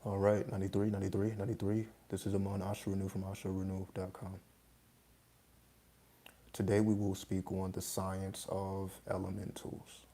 All right, 93, 93, 93. This is Amon Asha Renew from asharenew.com. Today we will speak on the science of elementals.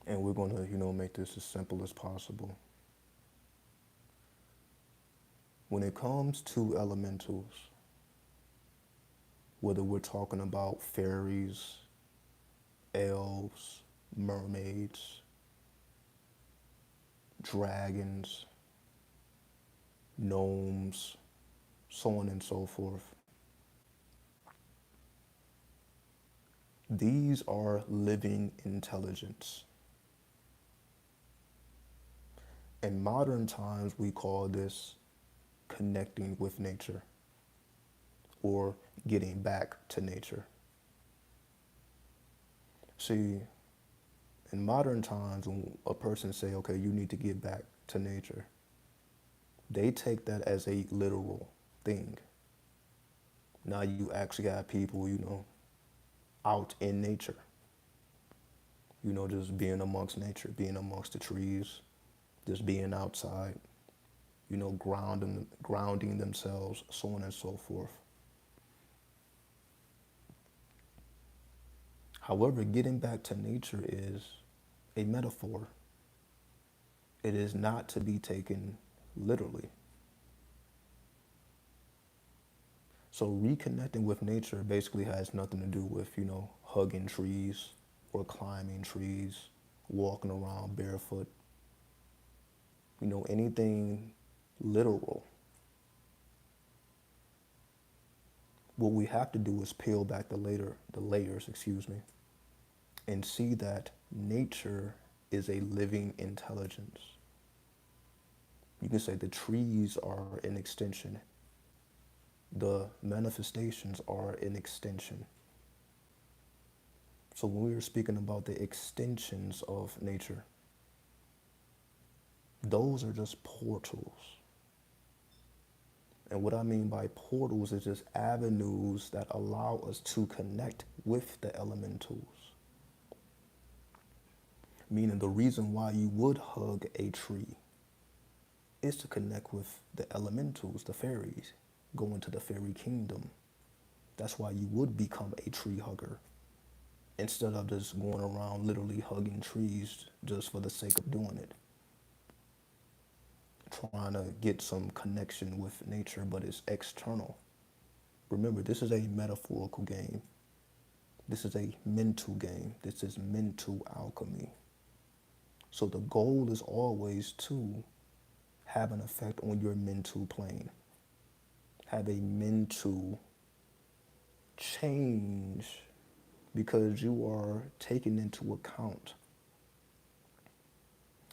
And we're going to, make this as simple as possible. When it comes to elementals, whether we're talking about fairies, elves, mermaids, dragons, gnomes, so on and so forth, these are living intelligence. In modern times, we call this connecting with nature or getting back to nature. See, in modern times, when a person say, okay, you need to get back to nature, they take that as a literal thing. Now you actually have people, out in nature, just being amongst nature, being amongst the trees, just being outside, grounding themselves, so on and so forth. However, getting back to nature is a metaphor. It is not to be taken literally. So reconnecting with nature basically has nothing to do with, hugging trees or climbing trees, walking around barefoot, anything literal. What we have to do is peel back the layers, and see that nature is a living intelligence. You can say the trees are an extension. The manifestations are an extension. So when we are speaking about the extensions of nature, those are just portals. And what I mean by portals is just avenues that allow us to connect with the elementals. Meaning the reason why you would hug a tree is to connect with the elementals, the fairies, go into the fairy kingdom. That's why you would become a tree hugger instead of just going around literally hugging trees just for the sake of doing it. Trying to get some connection with nature, but it's external. Remember, this is a metaphorical game. This is a mental game. This is mental alchemy. So the goal is always to have an effect on your mental plane. Have a mental change because you are taking into account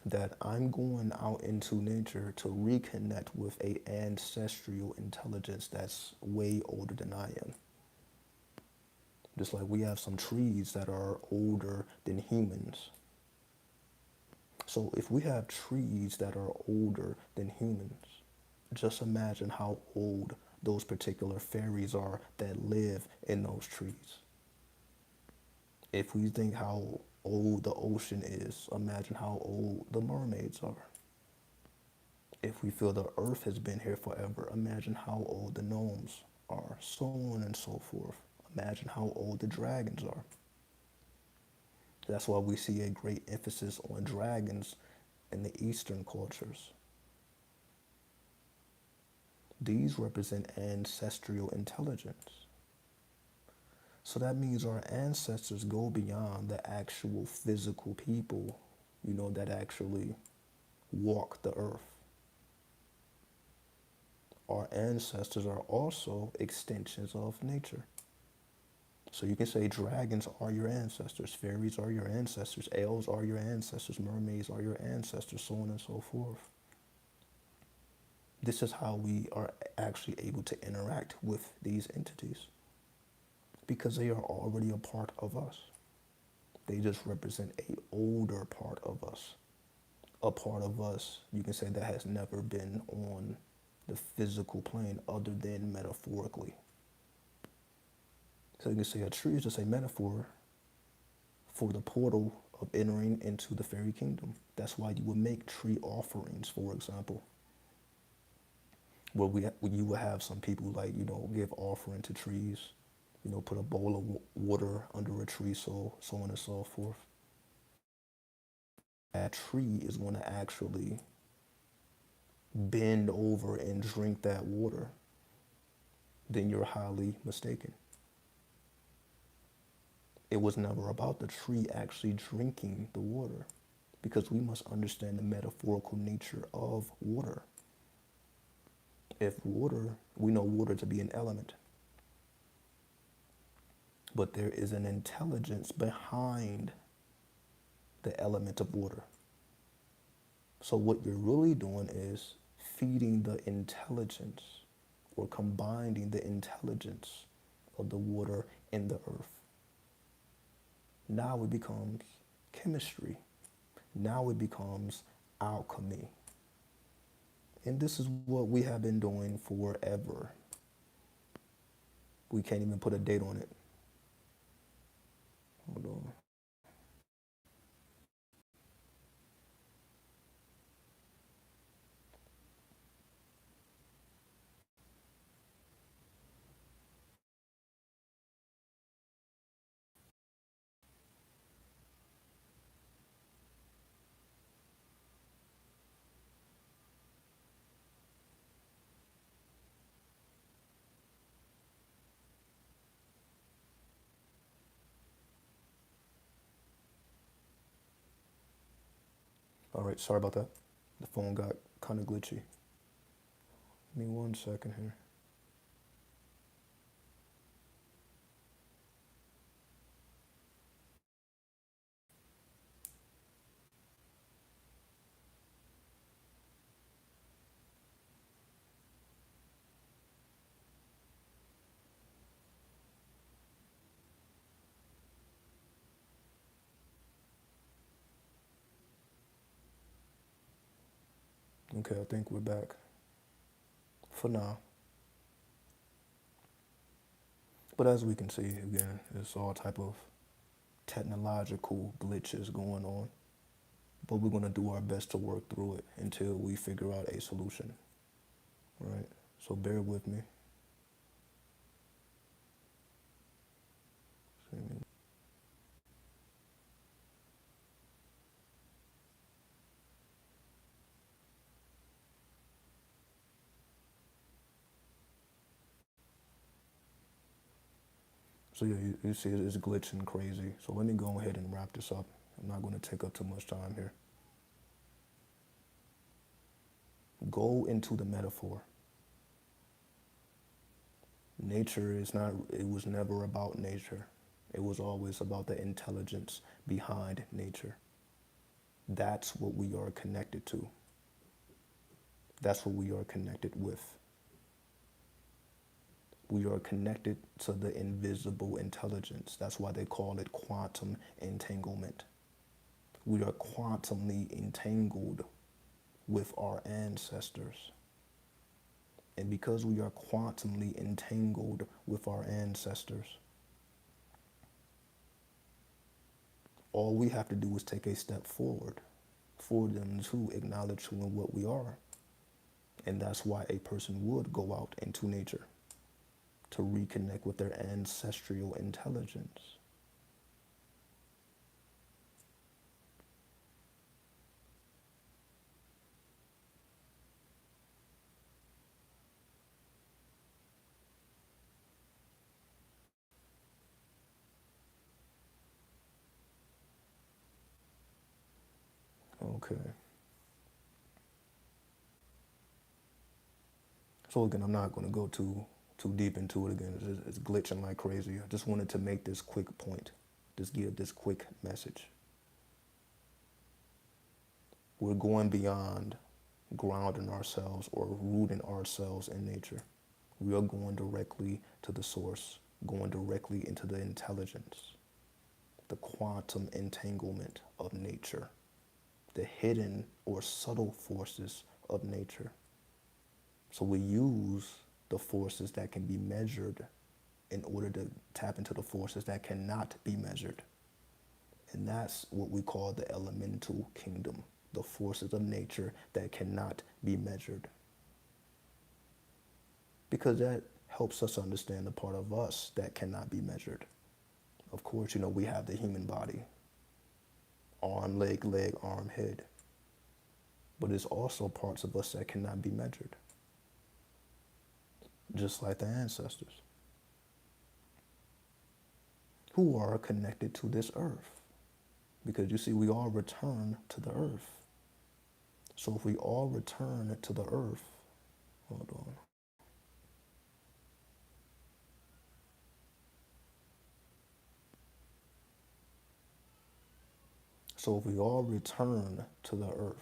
that I'm going out into nature to reconnect with a ancestral intelligence that's way older than I am. Just like we have some trees that are older than humans. So if we have trees that are older than humans, just imagine how old those particular fairies are that live in those trees. If we think how old the ocean is, imagine how old the mermaids are. If we feel the earth has been here forever, imagine how old the gnomes are, so on and so forth. Imagine how old the dragons are. That's why we see a great emphasis on dragons in the Eastern cultures. These represent ancestral intelligence. So that means our ancestors go beyond the actual physical people, that actually walk the earth. Our ancestors are also extensions of nature. So you can say dragons are your ancestors, fairies are your ancestors, elves are your ancestors, mermaids are your ancestors, so on and so forth. This is how we are actually able to interact with these entities because they are already a part of us. They just represent an older part of us, a part of us, you can say, that has never been on the physical plane other than metaphorically. So you can say a tree is just a metaphor for the portal of entering into the fairy kingdom. That's why you would make tree offerings, for example, where you would have some people like, give offering to trees, put a bowl of water under a tree, so on and so forth. That tree is going to actually bend over and drink that water, then you're highly mistaken. It was never about the tree actually drinking the water, because we must understand the metaphorical nature of water. If water, we know water to be an element, but there is an intelligence behind the element of water. So what you're really doing is feeding the intelligence, or combining the intelligence of the water in the earth. Now it becomes chemistry. Now it becomes alchemy. And this is what we have been doing forever. We can't even put a date on it. Hold on. All right, sorry about that. The phone got kind of glitchy. Give me 1 second here. Okay, I think we're back for now. But as we can see, again, there's all type of technological glitches going on. But we're going to do our best to work through it until we figure out a solution. Right? So bear with me. So yeah, you see it's glitching crazy. So let me go ahead and wrap this up. I'm not going to take up too much time here. Go into the metaphor. Nature is not, it was never about nature. It was always about the intelligence behind nature. That's what we are connected to. That's what we are connected with. We are connected to the invisible intelligence. That's why they call it quantum entanglement. We are quantumly entangled with our ancestors. And because we are quantumly entangled with our ancestors, all we have to do is take a step forward for them to acknowledge who and what we are. And that's why a person would go out into nature to reconnect with their ancestral intelligence. Okay. So again, I'm not going to go too deep into it again. It's glitching like crazy. I just wanted to make this quick point, just give this quick message. We're going beyond grounding ourselves or rooting ourselves in nature. We are going directly to the source, going directly into the intelligence, the quantum entanglement of nature, the hidden or subtle forces of nature. So we use the forces that can be measured in order to tap into the forces that cannot be measured. And that's what we call the elemental kingdom. the forces of nature that cannot be measured. Because that helps us understand the part of us that cannot be measured. Of course, we have the human body, arm, leg, arm, head. But there's also parts of us that cannot be measured, just like the ancestors, who are connected to this earth. Because you see, we all return to the earth. So if we all return to the earth, hold on. So if we all return to the earth,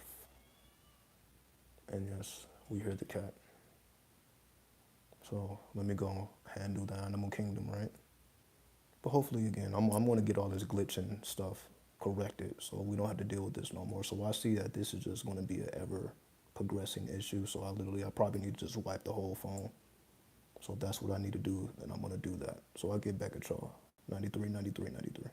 and yes, we hear the cat. So let me go handle the animal kingdom, right? But hopefully, again, I'm going to get all this glitch and stuff corrected so we don't have to deal with this no more. So I see that this is just going to be an ever progressing issue. So I probably need to just wipe the whole phone. So if that's what I need to do, then I'm going to do that. So I'll get back at y'all. 93, 93, 93.